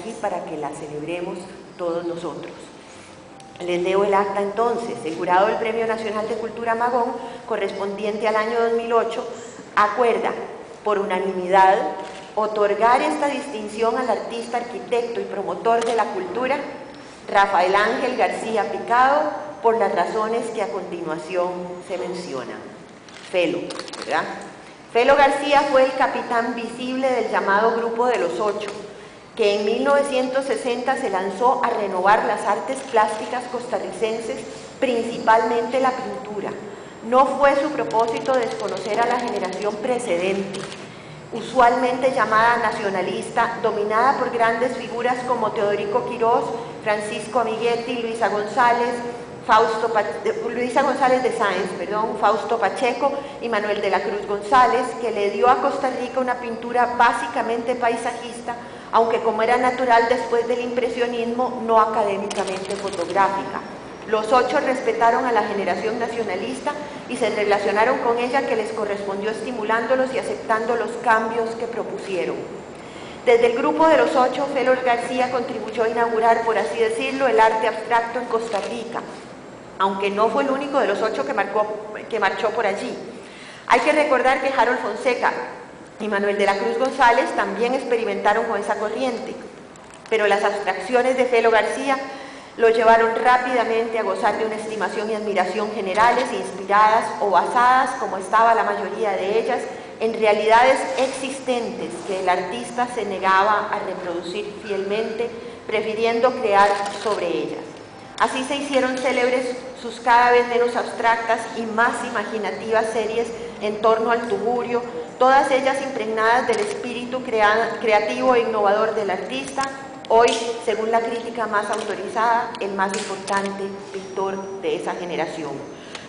aquí para que la celebremos todos nosotros. Les leo el acta entonces. El jurado del Premio Nacional de Cultura Magón, correspondiente al año 2008, acuerda por unanimidad otorgar esta distinción al artista, arquitecto y promotor de la cultura Rafael Ángel García Picado por las razones que a continuación se mencionan. Felo, ¿verdad? Felo García fue el capitán visible del llamado Grupo de los Ocho, que en 1960 se lanzó a renovar las artes plásticas costarricenses, principalmente la pintura. No fue su propósito desconocer a la generación precedente, usualmente llamada nacionalista, dominada por grandes figuras como Teodorico Quirós, Francisco Amiguetti, Luisa González de Sáenz, Fausto Pacheco y Manuel de la Cruz González, que le dio a Costa Rica una pintura básicamente paisajista, aunque como era natural después del impresionismo, no académicamente fotográfica. Los Ocho respetaron a la generación nacionalista y se relacionaron con ella, que les correspondió estimulándolos y aceptando los cambios que propusieron. Desde el Grupo de los Ocho, Felo García contribuyó a inaugurar, por así decirlo, el arte abstracto en Costa Rica, aunque no fue el único de los Ocho que marchó por allí. Hay que recordar que Harold Fonseca y Manuel de la Cruz González también experimentaron con esa corriente, pero las abstracciones de Felo García lo llevaron rápidamente a gozar de una estimación y admiración generales, inspiradas o basadas, como estaba la mayoría de ellas, en realidades existentes que el artista se negaba a reproducir fielmente, prefiriendo crear sobre ellas. Así se hicieron célebres sus cada vez menos abstractas y más imaginativas series en torno al tugurio, todas ellas impregnadas del espíritu creativo e innovador del artista, hoy, según la crítica más autorizada, el más importante pintor de esa generación.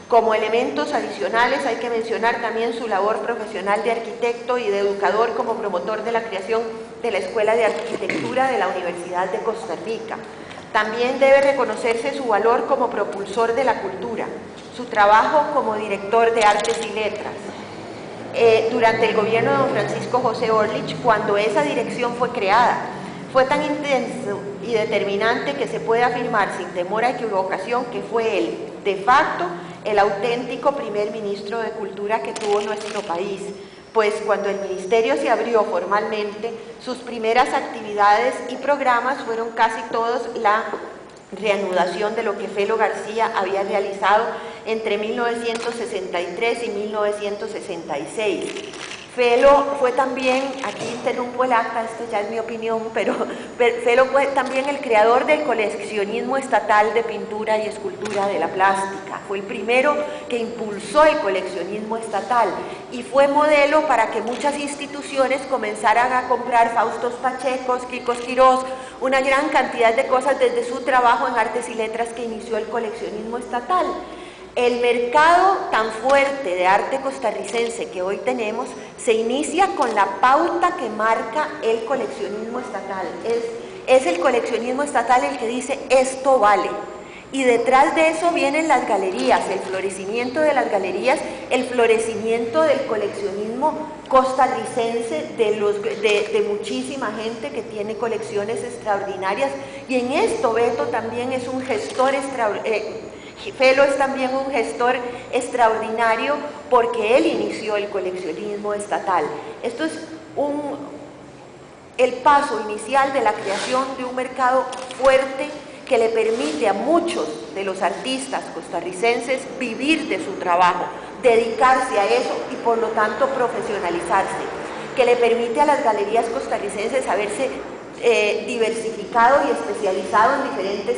Como elementos adicionales hay que mencionar también su labor profesional de arquitecto y de educador como promotor de la creación de la Escuela de Arquitectura de la Universidad de Costa Rica. También debe reconocerse su valor como propulsor de la cultura, su trabajo como director de Artes y Letras. Durante el gobierno de don Francisco José Orlich, cuando esa dirección fue creada, fue tan intenso y determinante que se puede afirmar sin temor a equivocación que fue él, de facto, el auténtico primer ministro de Cultura que tuvo nuestro país, pues cuando el ministerio se abrió formalmente, sus primeras actividades y programas fueron casi todos la reanudación de lo que Felo García había realizado entre 1963 y 1966. Felo fue también, aquí interrumpo el acta, esto ya es mi opinión, pero Felo fue también el creador del coleccionismo estatal de pintura y escultura de la plástica. Fue el primero que impulsó el coleccionismo estatal y fue modelo para que muchas instituciones comenzaran a comprar Faustos Pachecos, Quicos Quirós, una gran cantidad de cosas desde su trabajo en Artes y Letras que inició el coleccionismo estatal. El mercado tan fuerte de arte costarricense que hoy tenemos se inicia con la pauta que marca el coleccionismo estatal. Es el coleccionismo estatal el que dice esto vale. Y detrás de eso vienen las galerías, el florecimiento de las galerías, el florecimiento del coleccionismo costarricense, de muchísima gente que tiene colecciones extraordinarias. Y en esto Beto también es un gestor extraordinario. Felo es también un gestor extraordinario porque él inició el coleccionismo estatal. Esto es el paso inicial de la creación de un mercado fuerte que le permite a muchos de los artistas costarricenses vivir de su trabajo, dedicarse a eso y por lo tanto profesionalizarse, que le permite a las galerías costarricenses haberse diversificado y especializado en diferentes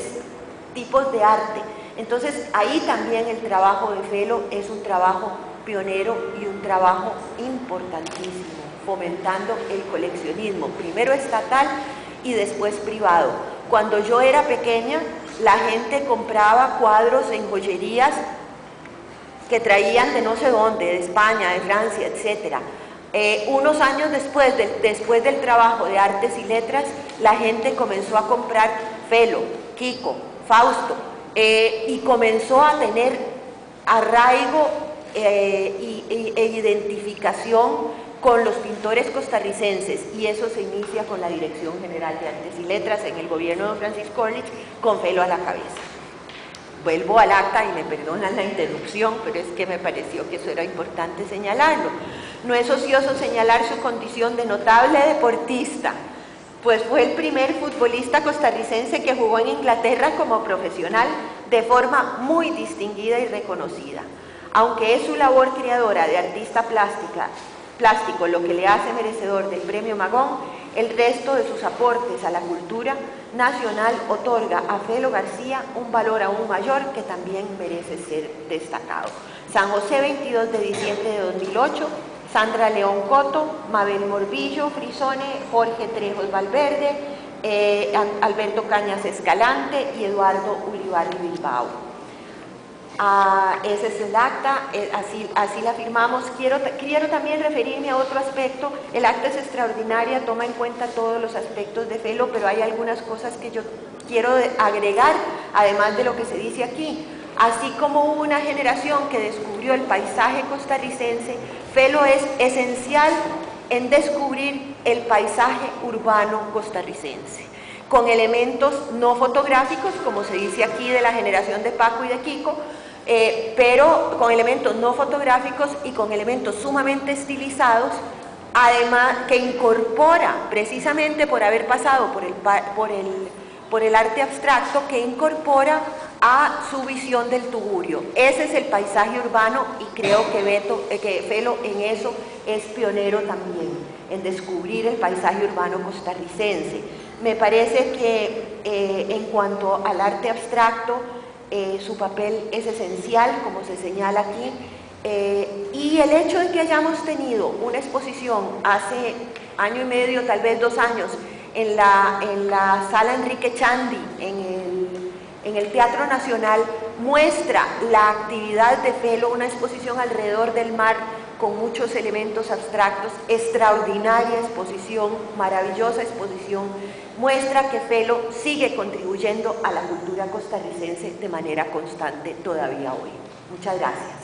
tipos de arte. Entonces, ahí también el trabajo de Felo es un trabajo pionero y un trabajo importantísimo, fomentando el coleccionismo, primero estatal y después privado. Cuando yo era pequeña, la gente compraba cuadros en joyerías que traían de no sé dónde, de España, de Francia, etc. Unos años después del trabajo de Artes y Letras, la gente comenzó a comprar Felo, Quico, Fausto, y comenzó a tener arraigo e identificación con los pintores costarricenses, y eso se inicia con la Dirección General de Artes y Letras en el gobierno de Francisco Orlich, con Felo a la cabeza. Vuelvo al acta y me perdonan la interrupción, pero es que me pareció que eso era importante señalarlo. No es ocioso señalar su condición de notable deportista, pues fue el primer futbolista costarricense que jugó en Inglaterra como profesional de forma muy distinguida y reconocida. Aunque es su labor creadora de artista plástico lo que le hace merecedor del Premio Magón, el resto de sus aportes a la cultura nacional otorga a Felo García un valor aún mayor que también merece ser destacado. San José, 22 de diciembre de 2008, Sandra León Coto, Mabel Morbillo Frisone, Jorge Trejos Valverde, Alberto Cañas Escalante y Eduardo Ulibarri Bilbao. Ese es el acta, así la firmamos. Quiero también referirme a otro aspecto. El acta es extraordinaria, toma en cuenta todos los aspectos de Felo, pero hay algunas cosas que yo quiero agregar, además de lo que se dice aquí. Así como hubo una generación que descubrió el paisaje costarricense, Felo es esencial en descubrir el paisaje urbano costarricense, con elementos no fotográficos, como se dice aquí, de la generación de Paco y de Kiko, pero con elementos no fotográficos y con elementos sumamente estilizados, además que incorpora, precisamente por haber pasado por el arte abstracto, que incorpora a su visión del tugurio. Ese es el paisaje urbano y creo que Felo en eso es pionero también, en descubrir el paisaje urbano costarricense. Me parece que en cuanto al arte abstracto, su papel es esencial, como se señala aquí, y el hecho de que hayamos tenido una exposición hace año y medio, tal vez 2 años, en la sala Enrique Chandi, en el Teatro Nacional, muestra la actividad de Felo, una exposición alrededor del mar con muchos elementos abstractos, extraordinaria exposición, maravillosa exposición, muestra que Felo sigue contribuyendo a la cultura costarricense de manera constante todavía hoy. Muchas gracias.